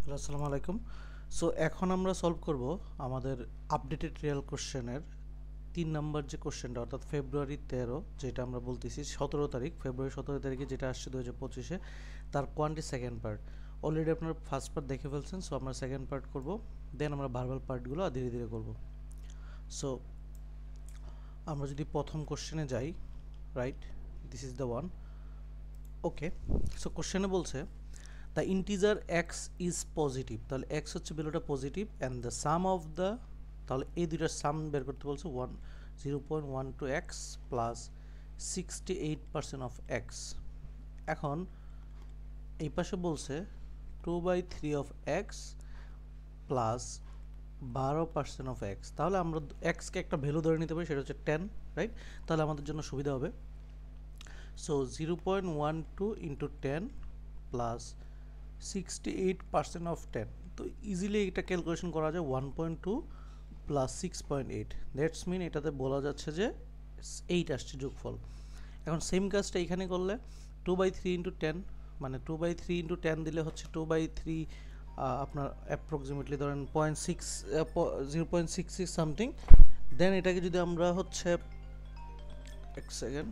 Hello, আসসালামু আলাইকুম। So এখন আমরা সলভ করব আমাদের আপডেটেড রিয়েল কোশ্চেনের 3 নাম্বার যে কোশ্চেনটা, অর্থাৎ ফেব্রুয়ারি 13, যেটা আমরা বলতেছি 17 তারিখ, ফেব্রুয়ারি 17 তারিখে যেটা আসছে 2025-এ, তার কোয়ান্টি সেকেন্ড পার্ট। অলরেডি আপনারা ফার্স্ট পার্ট দেখে ফেলছেন, সো আমরা সেকেন্ড পার্ট করব, দেন আমরা ভার্বাল পার্টগুলো ধীরে ধীরে করব। সো আমরা যদি প্রথম কোশ্চেনে যাই, right, this is the one. Okay, so কোশ্চেনে বলছে the integer x is positive, তাহলে x হচ্ছে ভ্যালুটা positive and the some of the, তাহলে এই দুইটার সাম বের করতে বলছে 0.12x প্লাস 68% অফ x। এখন এই পাশে বলছে 2/3 of x plus 12% of x। তাহলে আমরা xকে একটা ভ্যালু ধরে নিতে পারি, সেটা হচ্ছে 10, রাইট? তাহলে আমাদের জন্য সুবিধা হবে। সো 0.12 ইন্টু 10 প্লাস 68% অফ 10, তো ইজিলি এটা ক্যালকুলেশন করা যায় 1.2 প্লাস 6.8, দ্যাটস মিন এটাতে বলা যাচ্ছে যে 8 আসছে যোগফল। এখন সেম কাজটা এখানে করলে 2/3 ইন্টু 10, মানে 2/3 ইন্টু 10 দিলে হচ্ছে 2/3, আপনার অ্যাপ্রক্সিমেটলি ধরেন 0.66 সামথিং। দেন এটাকে যদি আমরা হচ্ছে এক সেকেন্ড,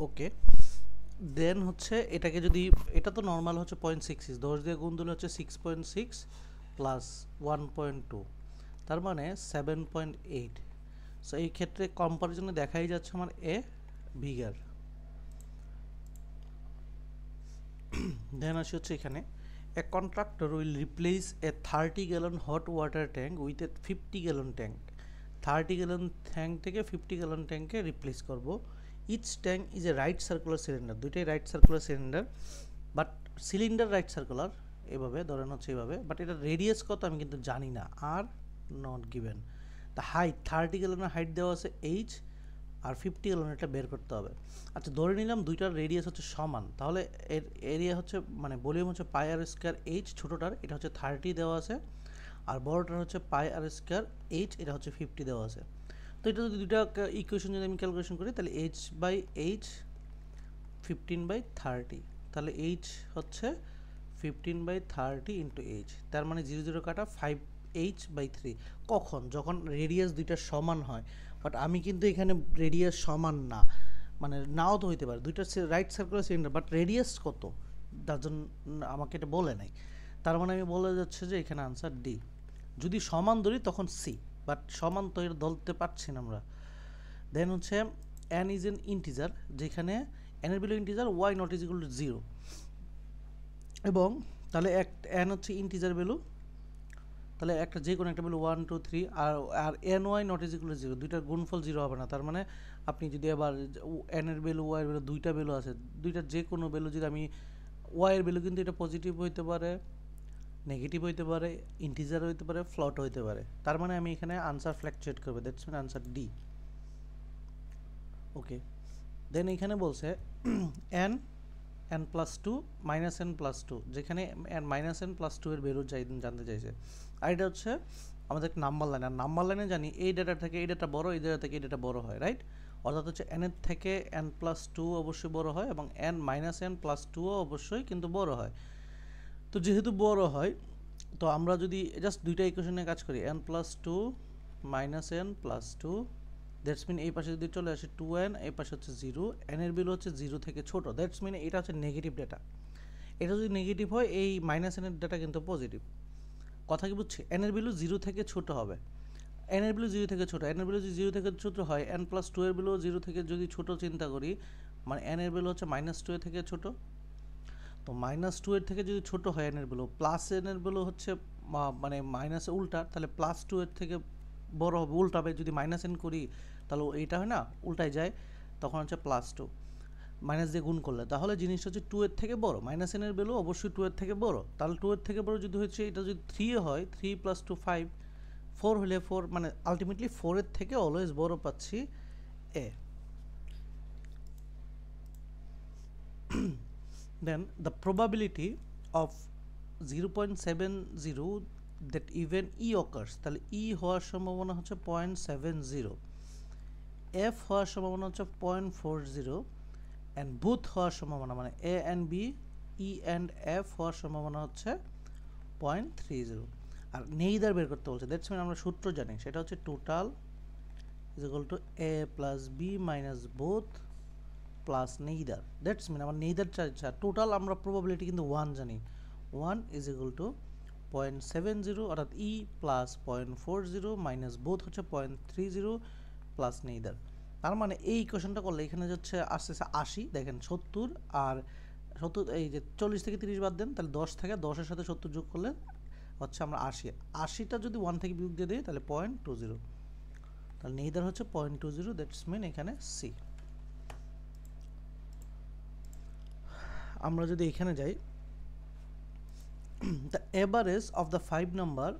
ওকে, দেন হচ্ছে এটাকে যদি, এটা তো নর্মাল হচ্ছে 0.66, 10 দিয়ে গুণ দিলে হচ্ছে 6.6 প্লাস 1.2, তার মানে 7.8। সো এই ক্ষেত্রে কম্পারিজনে দেখাই যাচ্ছে আমার এ বিগার। দেন আসি হচ্ছে এখানে, a contractor will replace a 30 gallon hot water tank with a 50 gallon tank. 30 gallon tank থেকে 50 গ্যালন ট্যাঙ্কে রিপ্লেস করব। Each tank is a right circular cylinder, দুইটাই right circular cylinder, but cylinder right circular, এভাবে ধরেন হচ্ছে এইভাবে, but এটা radius কত আমি কিন্তু জানি না, আর নট গিভেন। দ্য হাইট 30 গ্যালনের হাইট দেওয়া আছে এইচ, আর 50 গ্যালন এটা বের করতে হবে। আচ্ছা, ধরে নিলাম দুইটার রেডিয়াস হচ্ছে সমান, তাহলে এর এরিয়া হচ্ছে, মানে ভলিউম হচ্ছে পাই আর স্কোয়ার এইচ, ছোটোটার এটা হচ্ছে 30 দেওয়া আছে, আর বড়টার হচ্ছে পাই আর স্কোয়ার এইচ, এটা হচ্ছে 50 দেওয়া আছে। তো এটা যদি দুইটা ইকুয়েশন যদি আমি ক্যালকুলেশন করি, তাহলে এইচ বাই এইচ 15/30, তাহলে এইচ হচ্ছে 15/30 ইন্টু এইচ, তার মানে 0 কাটা 5h/3। কখন? যখন রেডিয়াস দুইটা সমান হয়। বাট আমি কিন্তু এখানে রেডিয়াস সমান না, মানে নাও তো হইতে পারে, দুইটা right circular cylinder, but radius কত ডাজন্ট, আমাকে এটা বলে নাই। তার মানে আমি বলে যাচ্ছে যে এখানে আনসার ডি। যদি সমান ধরি তখন সি, বাট সমান তো এটা ধরতে পারছি না আমরা। দেন হচ্ছে n ইজ এন ইন্টিজার, যেখানে n এর value integer, y not is equal to 0, এবং তাহলে n হচ্ছে ইন্টিজার ভ্যালু, তাহলে একটা যে কোনো একটা ভ্যালু 1 2 3, আর ny not is equal to 0, দুইটার গুণফল 0 হবে না। তার মানে আপনি যদি আবার n এর ভ্যালু y এর ভ্যালু, দুইটা ভ্যালু আছে, দুইটার যে কোনো ভ্যালু যদি আমি, y এর ভ্যালু কিন্তু এটা পজিটিভ হইতে পারে, নেগেটিভ হইতে পারে, ইন্টিজার হইতে পারে, ফ্লট হইতে পারে, তার মানে আমি এখানে আনসার ফ্ল্যাকচুয়েট করবে, দ্যাটস মিন আনসার ডি। ওকে, দেন এখানে বলছে n n+2 -n+2, যেখানে -n+2 এর ভ্যালু জানতে চাইছে, আর এটা হচ্ছে আমাদের নাম্বার লাইন, আর নাম্বার লাইনে জানি এই ডেটা থেকে এই ডেটা বড়, এই ডেটা থেকে এই ডেটা বড় হয়, রাইট? অর্থাৎ হচ্ছে n এর থেকে n+2 অবশ্যই বড় হয়, এবং n-n+2 অবশ্যই কিন্তু বড় হয়। তো যেহেতু বড় হয়, তো আমরা যদি জাস্ট দুইটা ইকুয়েশনে কাজ করি, n+2 -n+2, দ্যাটস মিন এই পাশে যদি চলে আসে 2n, এই পাশে হচ্ছে 0, n এর ভ্যালু হচ্ছে 0 থেকে ছোট, দ্যাটস মিন এটা হচ্ছে নেগেটিভ ডেটা। এটা যদি নেগেটিভ হয়, এই -n এর ডেটা কিন্তু পজিটিভ। কথা কি বুঝছি? n এর ভ্যালু 0 থেকে ছোট হবে, n এর ভ্যালু 0 থেকে ছোট, n এর ভ্যালু যদি 0 থেকে ছোট হয়, n+2 এর ভ্যালু 0 থেকে যদি ছোট চিন্তা করি, মানে n এর ভ্যালু হচ্ছে -2 এর থেকে ছোট, তো -2 এর থেকে যদি ছোট হয় n এর ভ্যালু, প্লাস n এর ভ্যালু হচ্ছে মানে মাইনাসে উল্টা, তাহলে +2 এর থেকে বড় হবে, উল্টাবে, যদি -n করি তাহলে এইটা হয় না, উল্টায় যায়, তখন হচ্ছে +2, মাইনাস দিয়ে গুণ করলে, তাহলে জিনিসটা হচ্ছে 2 এর থেকে বড়, -n এর ভ্যালু অবশ্যই 2 এর থেকে বড়, তাহলে 2 এর থেকে বড় যদি হচ্ছে, এটা যদি 3 হয়, 3 + 2 5, 4 হলে 4, মানে আলটিমেটলি 4 এর থেকে অলওয়েজ বড় পাচ্ছি এ। Then the probability of 0.70 that even E occurs, তাহলে E হওয়ার সম্ভাবনা হচ্ছে 0.70, এফ হওয়ার সম্ভাবনা হচ্ছে 0.40 অ্যান্ড বুথ হওয়ার সম্ভাবনা মানে A and B E and F হওয়ার সম্ভাবনা হচ্ছে 0.30 আর নেইদার বের করতে বলছে দ্যাটস মিন আমরা সূত্র জানি সেটা হচ্ছে total is equal to A plus B minus both plus neither that's mean আমার নেইদার চাই টোটাল আমরা প্রবাবিলিটি কিন্তু 1 জানি 1 ইজ ইকুয়াল টু 0.70 অর্থাৎ ই প্লাস 0.40 মাইনাস বোথ হচ্ছে 0.30 প্লাস নেইদার তার মানে এই ইকুয়েশনটা করলে এখানে হচ্ছে আসতেছে 80 দেখেন 70 আর 70 এই যে 40 থেকে 30 বাদ দেন তাহলে 10 থাকে 10 এর সাথে 70 যোগ করলে হচ্ছে আমরা 80টা যদি 1 থেকে বিয়োগ দিয়ে দিই তাহলে 0.20 তাহলে নেইদার হচ্ছে 0.20 দ্যাটস মিন এখানে সি আমরা যদি এখানে যাই the average of the 5 number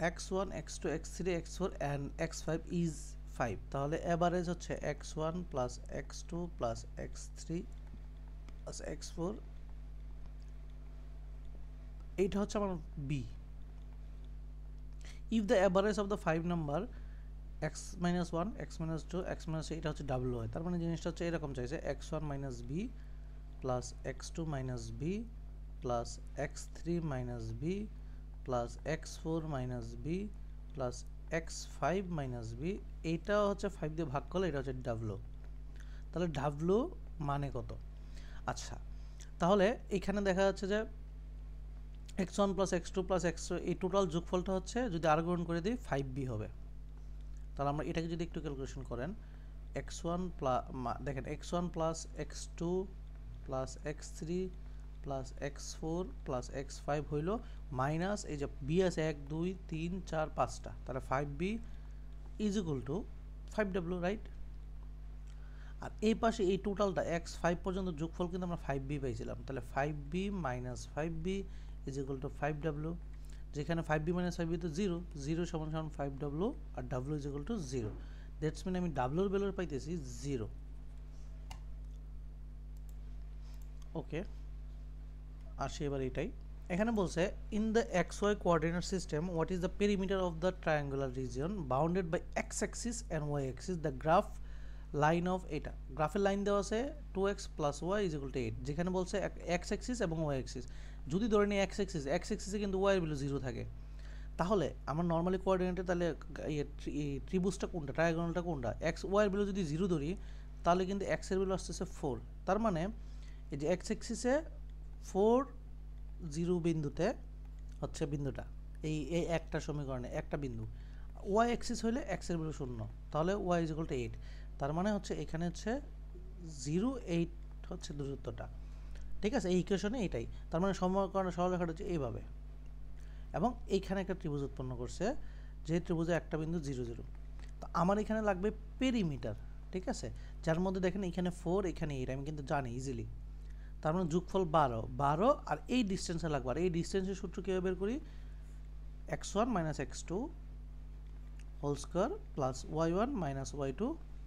x1 x2 x3 x4 and x5 is 5 তাহলে average হচ্ছে x1 plus x2 plus x3 plus x4 এইটা হচ্ছে আমার b if the average of the 5 number x minus 1 x minus 2 x minus 3 এটা হচ্ছে w হয় তার মানে জিনিসটা হচ্ছে এরকম চাইছে x1 minus b plus x2 minus b plus x3 minus b plus x4 minus b plus x5 minus b এইটা হচ্ছে 5 দিয়ে ভাগ করলে এটা হচ্ছে w তাহলে w মানে কত আচ্ছা তাহলে এখানে দেখা যাচ্ছে যে x1 plus x2 plus x3 এই টোটাল যোগফলটা হচ্ছে যদি আর গ্রহণ করে দিই 5b হবে তাহলে আমরা এটাকে যদি একটু ক্যালকুলেশন করেন x1 দেখেন x1 plus x2 plus x3 plus x4 plus x5 হইল মাইনাস এই যে b আছে 1 2 3 4 5টা তাহলে 5b is equal to 5w right আর এই পাশে এই টোটালটা x5 পর্যন্ত যোগফল কিন্তু আমরা 5b পাইছিলাম তাহলে 5b minus 5b is equal to 5w যেখানে 5b মাইনাস 5b তো 0 0 সমান সমান 5w আর w is equal to 0 that's mean আমি w এর ভ্যালু পাইতেছি 0 ওকে আসি এবার এটাই এখানে বলছে in the xy coordinate system what is the perimeter of the triangular region bounded by x axis and y axis the graph line of এটা গ্রাফের লাইন দেওয়া আছে 2x plus y is equal to 8 যেখানে বলছে x axis এবং y axis যদি ধরে নিই x অ্যাক্সিসে কিন্তু y এর ভ্যালু 0 থাকে তাহলে আমার নরমালি কোঅর্ডিনেটে তাহলে ত্রিভুজটা কোনটা ট্রায়াঙ্গলটা কোনটা x y এর ভ্যালু যদি 0 ধরি তাহলে কিন্তু x এর ভ্যালু আসতেছে 4 তার মানে এই যে x অ্যাক্সিসে 4 0 বিন্দুতে হচ্ছে বিন্দুটা এই এই একটা সমীকরণে একটা বিন্দু y অ্যাক্সিস হলে x এর ভ্যালু 0 তাহলে y ইজ ইকুয়াল টু 8 তার মানে হচ্ছে এখানে হচ্ছে 0 8 হচ্ছে দূরত্বটা ঠিক আছে এই ইকুয়েশনে এটাই তার মানে সমীকরণের সরলরেখাটা হচ্ছে এইভাবে এবং এইখানে একটা ত্রিভুজ উৎপন্ন করছে যে ত্রিভুজে একটা বিন্দু 0 0 তো আমার এখানে লাগবে পেরিমিটার ঠিক আছে যার মধ্যে দেখেন এখানে 4 এখানে 8 আমি কিন্তু জানি ইজিলি তার মানে যোগফল 12 আর এই ডিসটেন্সে লাগবে আর এই ডিসটেন্সের সূত্র কীভাবে বের করি x1 minus x2 whole square plus y1 minus y2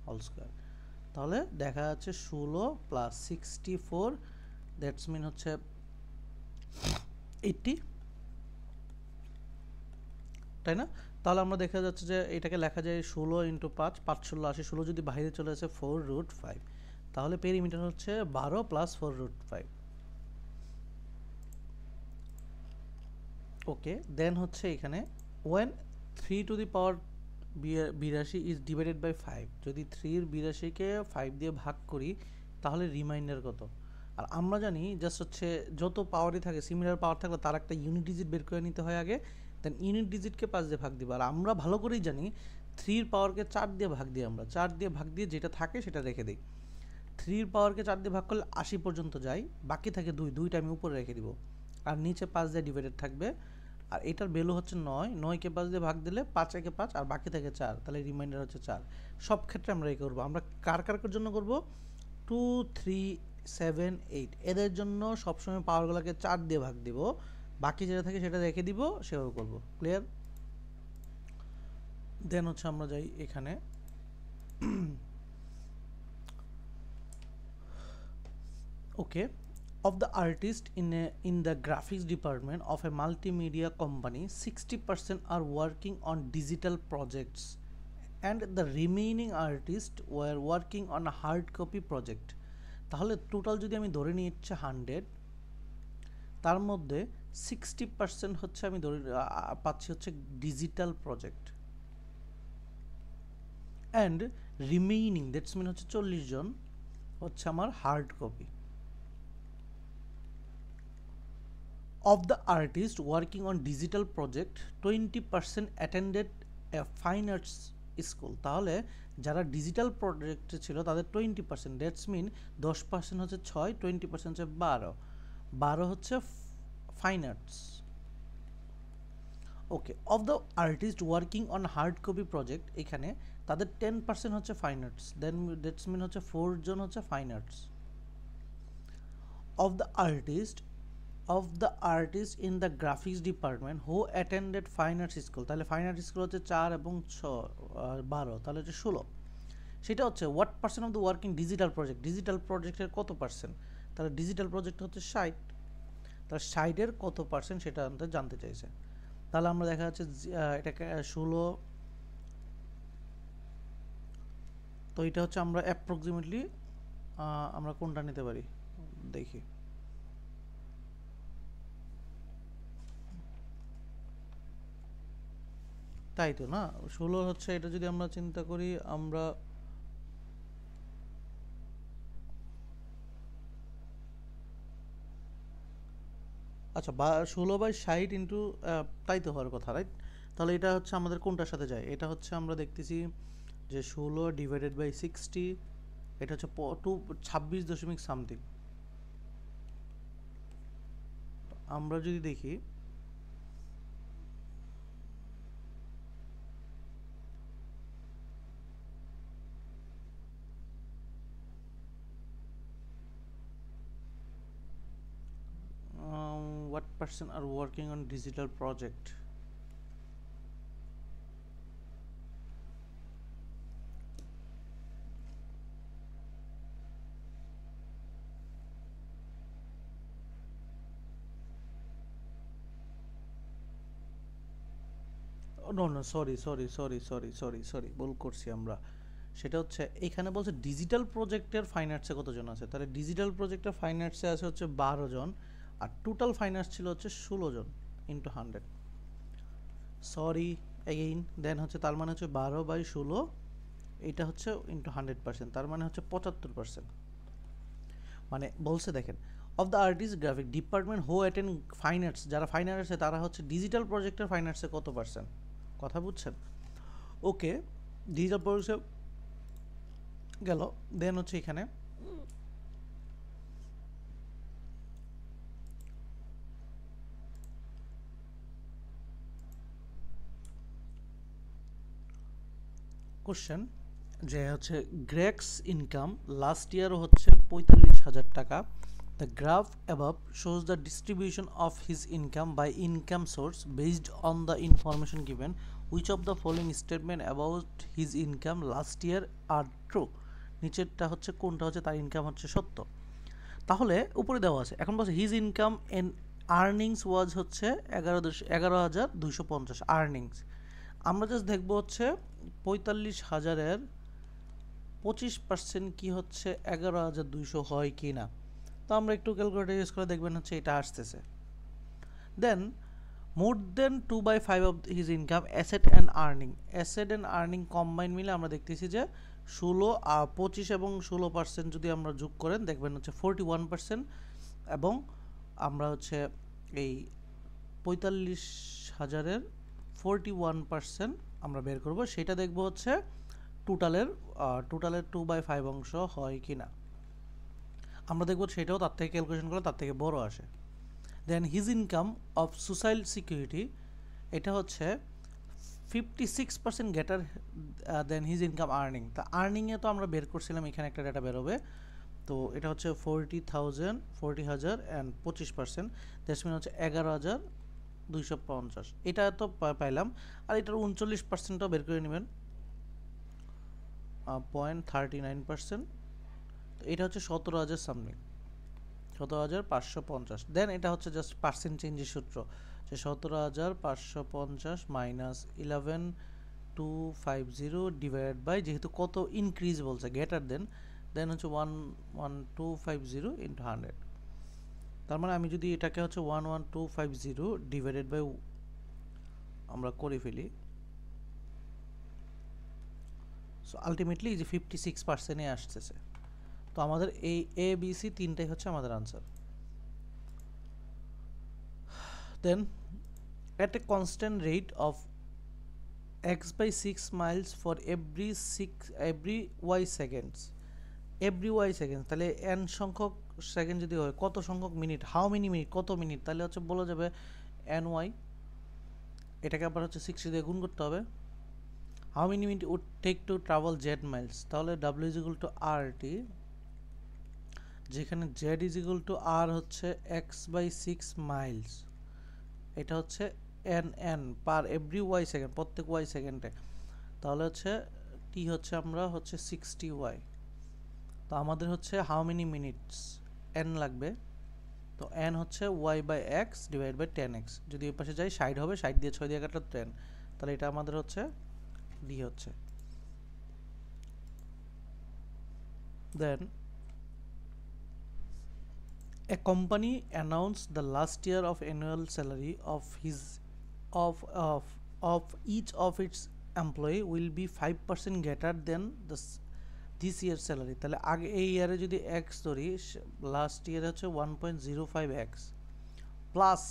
whole square তাহলে দেখা যাচ্ছে 16 প্লাস 64 দ্যাটস মিন হচ্ছে 80 তাই না তাহলে আমরা দেখা যাচ্ছে যে এটাকে লেখা যায় 16 ইন্টু 5 5 16 80 16 যদি বাইরে চলে আসে 4√5 তাহলে পেরিমিটার হচ্ছে 12 প্লাস 4√5 ওকে দেন হচ্ছে এখানে when 3 to the power 82 is divided by 5 যদি 3 এর 82কে 5 দিয়ে ভাগ করি তাহলে রিমাইন্ডার কত আর আমরা জানি জাস্ট হচ্ছে যত পাওয়ারই থাকে সিমিলার পাওয়ার থাকলে তার একটা ইউনিট ডিজিট বের করে নিতে হয় আগে দেন ইউনিট ডিজিটকে 5 দিয়ে ভাগ দিব আর আমরা ভালো করেই জানি 3 এর পাওয়ারকে 4 দিয়ে ভাগ দিই আমরা 4 দিয়ে ভাগ দিয়ে যেটা থাকে সেটা রেখে দিই 3 এর পাওয়ারকে 4 দিয়ে ভাগ করলে 80 পর্যন্ত যায় বাকি থাকে 2টা আমি উপরে রেখে দিব আর নিচে 5 দিয়ে ডিভাইডেড থাকবে আর এটার ভ্যালু হচ্ছে 9 কে 5 দিয়ে ভাগ দিলে 5 একে 5 আর বাকি থাকে 4 তাহলে রিমাইন্ডার হচ্ছে 4 সব ক্ষেত্রে আমরা এই করব আমরা কার জন্য করব 2 3 7 8 এদের জন্য সবসময় পাওয়ারগুলোকে 4 দিয়ে ভাগ দিব বাকি যেটা থাকে সেটা রেখে দিব সেভাবে করব ক্লিয়ার দেন হচ্ছে আমরা যাই এখানে ওকে of the artist in the graphics department of a multimedia company 60% are working on digital projects and the remaining artists were working on a hard copy project. তাহলে টোটাল যদি আমি ধরে নিই হচ্ছে 100, তার মধ্যে 60% হচ্ছে আমি ধরে পাচ্ছি হচ্ছে digital project, and remaining that's mean হচ্ছে 40 জন হচ্ছে আমার hard copy. Of the artists working on digital project, 20% attended a fine arts school. তাহলে যারা ডিজিটাল প্রজেক্টে ছিল তাদের 20%, দ্যাটস মিন 10% হচ্ছে 6, 20% হচ্ছে 12 হচ্ছে fine arts. Okay, of the artist working on hard copy project, এখানে তাদের 10% হচ্ছে fine arts, then that's mean হচ্ছে 4 জন হচ্ছে fine arts. Of the artist in the graphics department who attended fine arts school, তাহলে ফাইন আর্টস স্কুল হচ্ছে 4 এবং 12, তাহলে হচ্ছে 16। সেটা হচ্ছে what percent of the working digital project, digital প্রজেক্টের কত পার্সেন্ট, তাহলে ডিজিটাল প্রজেক্ট হচ্ছে 60, তাহলে 60-এর কত পার্সেন্ট সেটা আমাদের জানতে চাইছে। তাহলে আমরা দেখা যাচ্ছে এটাকে 16, তো এটা হচ্ছে আমরা অ্যাপ্রক্সিমেটলি আমরা কোনটা নিতে পারি দেখি। তাই তো না, 16 হচ্ছে, এটা যদি আমরা চিন্তা করি আমরা আচ্ছা 16/60 ইন্টু, তাই তো হওয়ার কথা, রাইট? তাহলে এটা হচ্ছে আমাদের কোনটার সাথে যায়, এটা হচ্ছে আমরা দেখতেছি যে 16 ডিভাইডেড বাই 60, এটা হচ্ছে 26 দশমিক সামথিং। আমরা যদি দেখি what person are working on digital project, no sorry ভুল করছি আমরা। সেটা হচ্ছে এখানে বলছে ডিজিটাল প্রজেক্টের ফাইন আর্টসে কতজন আছে, তাহলে ডিজিটাল প্রজেক্টের ফাইন আর্টসে আছে হচ্ছে 12 জন, আর টোটাল ফাইন আর্টস ছিল হচ্ছে 16 জন ইন্টু 100, সরি এগেইন। দেন হচ্ছে তার মানে হচ্ছে 12/16, এটা হচ্ছে ইন্টু 100%, তার মানে হচ্ছে 75%। মানে বলছে দেখেন, of the artist graphic department who attend fine arts, যারা ফাইন আর্টসে তারা হচ্ছে ডিজিটাল প্রজেক্টের ফাইন আর্টসে কত পার্সেন্ট, কথা বুঝছেন? ওকে, ডিজিটাল প্রজেক্টে গেল। দেন হচ্ছে এখানে কোশ্চেন যে হচ্ছে গ্রেক্স ইনকাম লাস্ট ইয়ার হচ্ছে 45,000 টাকা। The graph above shows the distribution of his income by income source based on the information given, which of the following statement about his income last year are true. নিচেরটা হচ্ছে কোনটা হচ্ছে তার income হচ্ছে সত্য। তাহলে উপরে দেওয়া আছে, এখন বলছে হিজ ইনকাম এন আর্নিংস ওয়াজ হচ্ছে 11,250 আর্নিংস। আমরা জাস্ট দেখবো হচ্ছে 45,000-এর 25% কি হচ্ছে 11,200 হয় কি না। তো আমরা একটু ক্যালকুলেটর ইউজ করে দেখবেন হচ্ছে এটা আসতেছে। দেন মোর দেন 2/5 of his income asset and earning, asset and earning combine মিলে আমরা দেখতেছি যে 25 এবং 16% যদি আমরা যোগ করেন দেখবেন হচ্ছে 41%, এবং আমরা হচ্ছে এই 45,000-এর 41% আমরা বের করব, সেটা দেখব হচ্ছে টোটালের 2/5 অংশ হয় কি না। আমরা দেখব সেটাও তার থেকে ক্যালকুলেশন করলে তার থেকে বড় আসে। Then his income of social security, এটা হচ্ছে 56% greater than his income earning. তা আর্নিংয়ে তো আমরা বের করছিলাম, এখানে একটা ডেটা বেরোবে, তো এটা হচ্ছে 40,000 অ্যান্ড 25%, দ্যাটস মিন হচ্ছে 11,250। এটা তো পাইলাম, আর এটার 39%টাও বের করে নেবেন, 0.39%, তো এটা হচ্ছে 17,000 সামথিং, 17,550। দেন এটা হচ্ছে জাস্ট পার্সেন্ট চেঞ্জের সূত্র, যে 17,550 মাইনাস 1250 ডিভাইডেড বাই, যেহেতু কত ইনক্রিজ বলছে গ্রেটার দেন হচ্ছে 11250 ইন্টু 100। তার মানে আমি যদি এটাকে হচ্ছে 11250 ডিভাইডেড বাই আমরা করে ফেলি, সো আলটিমেটলি এই যে 56% আসতেছে। তো আমাদের এই এ বি সি তিনটাই হচ্ছে আমাদের answer. Then at a constant rate of x by 6 miles for every y seconds, তাহলে n সংখ্যক সেকেন্ড যদি হয়, কত সংখ্যক মিনিট, হাউ মেনি মিনিট, কত মিনিট, তাহলে হচ্ছে বলা যাবে ny, এটাকে আবার হচ্ছে 60 দিয়ে গুণ করতে হবে। How many minute would take to travel z miles, তাহলে w is equal to rt, যেখানে z is equal to r হচ্ছে x বাই 6 মাইলস, এটা হচ্ছে n per every Y second, প্রত্যেক ওয়াই সেকেন্ডে, তাহলে হচ্ছে টি হচ্ছে আমরা হচ্ছে 60y। তো আমাদের হচ্ছে হাউ মেনি মিনিটস n লাগবে, তো n হচ্ছে y by x divide by 10x, যদি এই পাশে যাই 60 হবে, 60 দিয়ে 6 দিয়ে কাটলে 10, তাহলে এটা আমাদের হচ্ছে ডি হচ্ছে। দেন a company announced the last year of annual salary of each of its employee will be 5% greater than this year's salary, তাহলে আগে এই ইয়ারে যদি x ধরি, লাস্ট ইয়ারে হচ্ছে 1.05x plus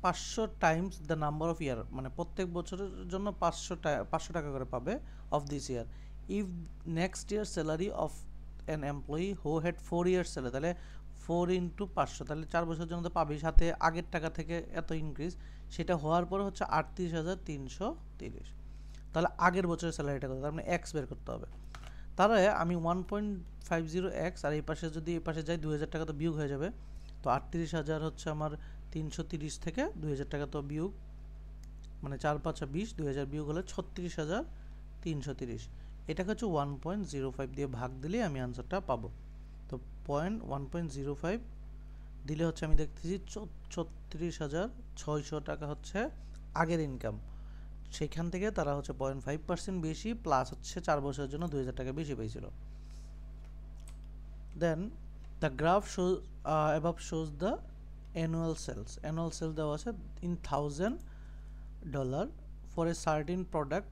500 times the number of year, মানে প্রত্যেক বছরের জন্য 500 টাকা করে পাবে of this year. If next year salary of an employee who had 4 years salary, তাহলে 4 ইন্টু 500, তাহলে 4 বছরের জন্য তো পাবি, সাথে আগের টাকা থেকে এত ইনক্রিজ, সেটা হওয়ার পরে হচ্ছে 38,330, তাহলে আগের বছরের স্যালারিটা কত, তার মানে এক্স বের করতে হবে। তাহলে আমি 1.50x, আর এই পাশে যদি এই পাশে যাই 2000 টাকা তো বিয়োগ হয়ে যাবে, তো 38,000 হচ্ছে আমার 330 থেকে 2000 টাকা তো বিয়োগ, মানে 4 5 20, 2000 বিয়োগ হলে 36,330, এটাকে হচ্ছে 1.05 দিয়ে ভাগ দিলে আমি আনসারটা পাবো। তো 1.05 দিলে হচ্ছে আমি দেখতেছি 36,600 টাকা হচ্ছে আগের ইনকাম, সেখান থেকে তারা হচ্ছে 0.5% বেশি, প্লাস হচ্ছে 4 বছরের জন্য 2000 টাকা বেশি পেয়েছিল। Then the graph above shows the annual sales দেওয়া আছে in $1,000 for a certain product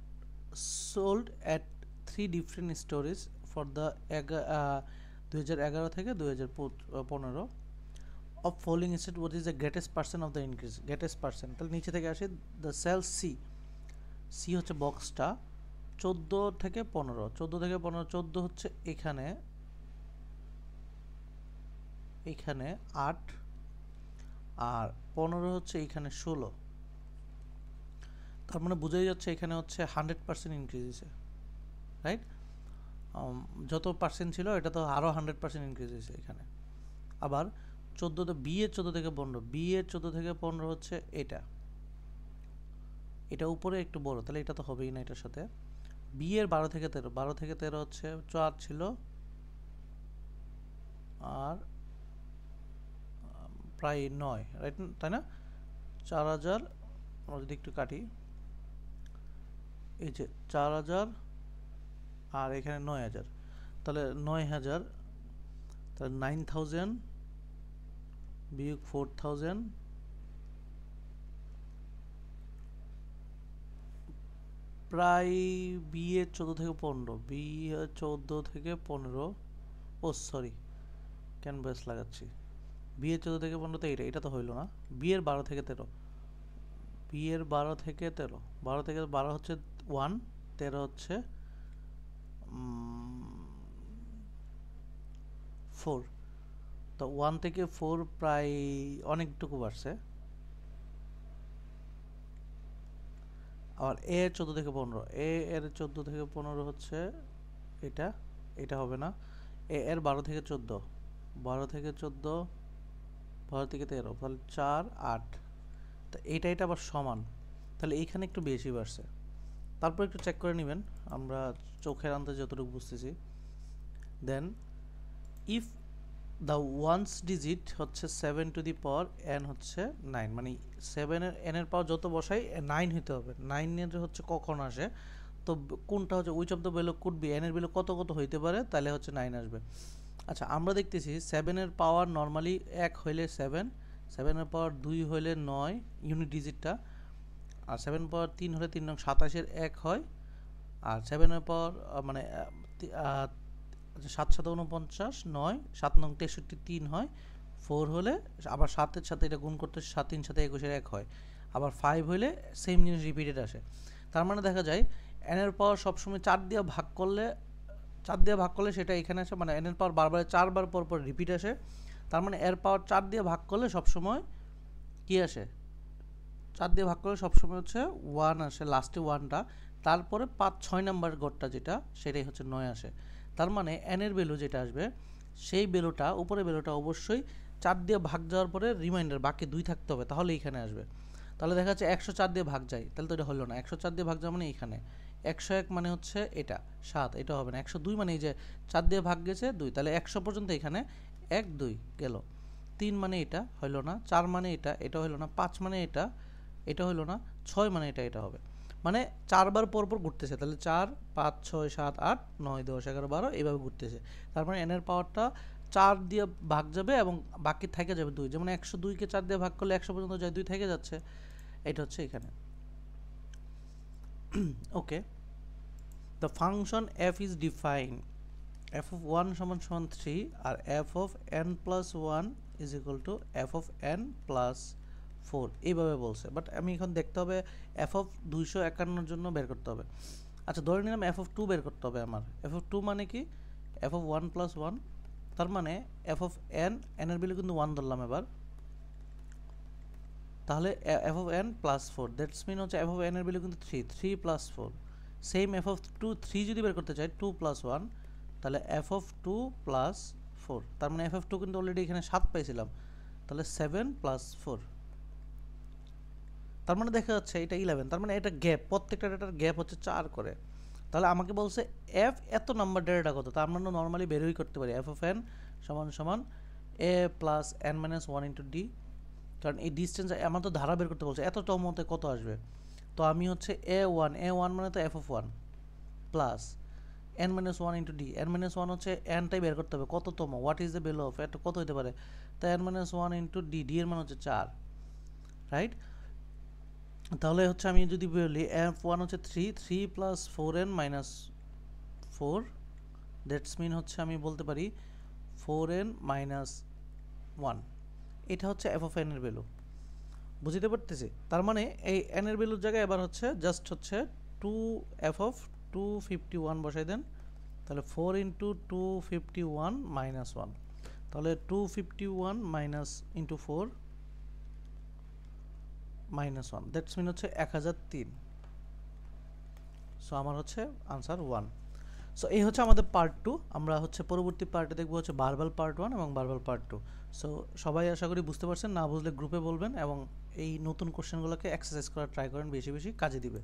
sold at 3 different stores for the 2011 থেকে 2015 of following state, what is the greatest percent of the increase, greatest percent, তাহলে নিচে থেকে আসে the sales C হচ্ছে বক্সটা 14 থেকে 15, 14 হচ্ছে এখানে 8, আর 15 হচ্ছে এখানে 16, তার মানে বোঝাই যাচ্ছে এখানে হচ্ছে 100% ইনক্রিজ হয়েছে, রাইট? যত পার্সেন্ট ছিল এটা তো আরও 100% ইনক্রিজ হয়েছে এখানে। আবার 14 বি এর 14 থেকে 15, বি এর 14 থেকে 15 হচ্ছে এটা উপরে একটু বড়, তাহলে এটা তো হবেই না এটার সাথে। বি এর 12 থেকে 13 হচ্ছে 4 ছিল, আর প্রায় 9, রাইট, তাই না? 4000 আমরা যদি একটু কাটি, এই যে 4000 আর এখানে 9000, তাহলে 9000, তাহলে 9000 বিয়োগ 4000, প্রায় বি এর 14 থেকে 15, বি এর 14 থেকে 15, ও সরি ক্যানভাস লাগাচ্ছি, বি এর 14 থেকে 15 তো এটা তো হইল না, বি এর 12 থেকে 13, বি এর 12 থেকে 13, 12 থেকে 12 হচ্ছে 1, 13 হচ্ছে 4, তো 1 থেকে 4 প্রায় অনেকটুকু বাড়ছে। আর এ এর 14 থেকে 15, এ এর 14 থেকে 15 হচ্ছে এটা হবে না, এ এর 12 থেকে 14, 12 থেকে 14, 12 থেকে 13, তাহলে 4 8, তো এটা আবার সমান, তাহলে এইখানে একটু বেশি বাড়ছে। তারপর একটু চেক করে নেবেন, আমরা চোখের আন্দাজে যতটুকু বুঝতেছি। দেন ইফ দ্য ওয়ান্স ডিজিট হচ্ছে 7 টু দি পাওয়ার n হচ্ছে 9, মানে 7 এর n এর পাওয়ার যত বসাই 9 হতে হবে। 9 এর হচ্ছে কখন আসে, তো কোনটা হচ্ছে which of the value could be, n এর ভ্যালু কত কত হইতে পারে, তাহলে হচ্ছে 9 আসবে। আচ্ছা আমরা দেখতেছি 7 এর পাওয়ার নর্মালি 1 হইলে 7, 7 এর পাওয়ার 2 হইলে 9 ইউনিট ডিজিটটা, আর 7 এর পাওয়ার 3 হলে 3 নং 27 এর 1 হয়, আর 7 এর পাওয়ার মানে 7 7 49, 9 7 নং 63 3 হয়, 4 হলে আবার 7 এর সাথে এটা গুণ করতে 7 3 7 21 এর 1 হয়, আবার 5 হলে সেম জিনিস রিপিটেড আসে। তার মানে দেখা যায় n এর পাওয়ার সবসময় 4 দিয়ে ভাগ করলে সেটা এখানে আসে, মানে n এর পাওয়ার বারবার 4 বার পর পর রিপিট আসে। তার মানে এর পাওয়ার 4 দিয়ে ভাগ করলে সবসময় কি আসে, 4 দিয়ে ভাগ করলে সবসময় হচ্ছে 1 আসে, লাস্টে 1টা, তারপরে 5 6 নাম্বার গড়টা যেটা সেটাই হচ্ছে 9 আসে। তার মানে n এর ভ্যালু যেটা আসবে সেই ভ্যালুটা উপরে ভ্যালুটা অবশ্যই 4 দিয়ে ভাগ যাওয়ার পরে রিমাইন্ডার বাকি 2 থাকতে হবে, তাহলে এইখানে আসবে। তাহলে দেখা যাচ্ছে 104 দিয়ে ভাগ যায়, তাহলে তো এটা হলো না। 104 দিয়ে ভাগ যাওয়া মানে এইখানে, 101 মানে হচ্ছে এটা 7, এটা হবে না। 102 মানে এই যে 4 দিয়ে ভাগ গেছে 2, তাহলে 100 পর্যন্ত এখানে 1 2 গেল। 3 মানে এটা হলো না, 4 মানে এটা হলো না, 5 মানে এটা হলো না, 6 মানে এটা হবে। মানে 4 বার পর পর ঘুরতেছে, তাহলে 4 5 6 7 8 9 10 11 12 এইভাবে ঘুরতেছে। তার মানে n এর পাওয়ারটা 4 দিয়ে ভাগ যাবে এবং বাকি থেকে যাবে 2, যেমন 102 কে 4 দিয়ে ভাগ করলে 100 পর্যন্ত যায়, 2 থেকে যাচ্ছে, এটা হচ্ছে এখানে। ওকে, the function f is defined f of 1 সমান সমান 3 আর f of n plus 1 is equal to f of n plus 4 এইভাবে বলছে, বাট আমি এখন দেখতে হবে f of 251 জন্য বের করতে হবে। আচ্ছা ধরে নিলাম f of 2 বের করতে হবে আমার। f of 2 মানে কি, f of 1 plus 1, তার মানে f of n, n এর ভ্যালু কিন্তু 1 ধরলাম এবার, তাহলে f of n plus 4, that's mean হচ্ছে f of n এর ভ্যালু কিন্তু 3 plus 4, সেম f of 2 3 যদি বের করতে চাই 2 plus 1, তাহলে f of 2 plus 4, তার মানে f of 2 কিন্তু অলরেডি এখানে 7 পাইছিলাম, তাহলে 7 plus 4, তার মানে দেখা যাচ্ছে এটা 11, তার মানে এটা গ্যাপ, প্রত্যেকটা ডেটার গ্যাপ হচ্ছে 4 করে। তাহলে আমাকে বলছে f এত নাম্বার ডেটা কত, তা আমরা নর্মালি বেরই করতে পারি f of n সমান সমান a plus n minus 1 into d, কারণ এই ডিস্টেন্স আমার তো ধারা বের করতে বলছে, এতটাও মতে কত আসবে, তো আমি হচ্ছে a1 মানে তো f of 1 plus n minus 1 into d, n minus 1 হচ্ছে nটাই বের করতে হবে কততম, what is the value of এটা কত হতে পারে, তো n minus 1 into d, d এর মান হচ্ছে 4, রাইট। তাহলে হচ্ছে আমি যদি বলি f1 হচ্ছে 3 plus 4n minus 4, that's mean হচ্ছে আমি বলতে পারি 4n মাইনাস 1, এটা হচ্ছে f of n এর ভ্যালু, বুঝতে পারতেছি। তার মানে এই n এর ভ্যালুর জায়গায় এবার হচ্ছে জাস্ট হচ্ছে 2 f of 251 বসাই দেন, তাহলে 4 into 251 minus 1, তাহলে 251 minus into 4 minus 1, that's mean হচ্ছে 1003। সো আমার হচ্ছে আনসার 1। সো এই হচ্ছে আমাদের পার্ট 2। আমরা হচ্ছে পরবর্তী পার্টে দেখবো হচ্ছে ভার্বাল পার্ট 1 এবং ভার্বাল পার্ট 2। সো সবাই আশা করি বুঝতে পারছেন, না বুঝলে গ্রুপে বলবেন এবং এই নতুন কোশ্চেনগুলোকে এক্সারসাইজ করার ট্রাই করেন, বেশি বেশি কাজে দিবে।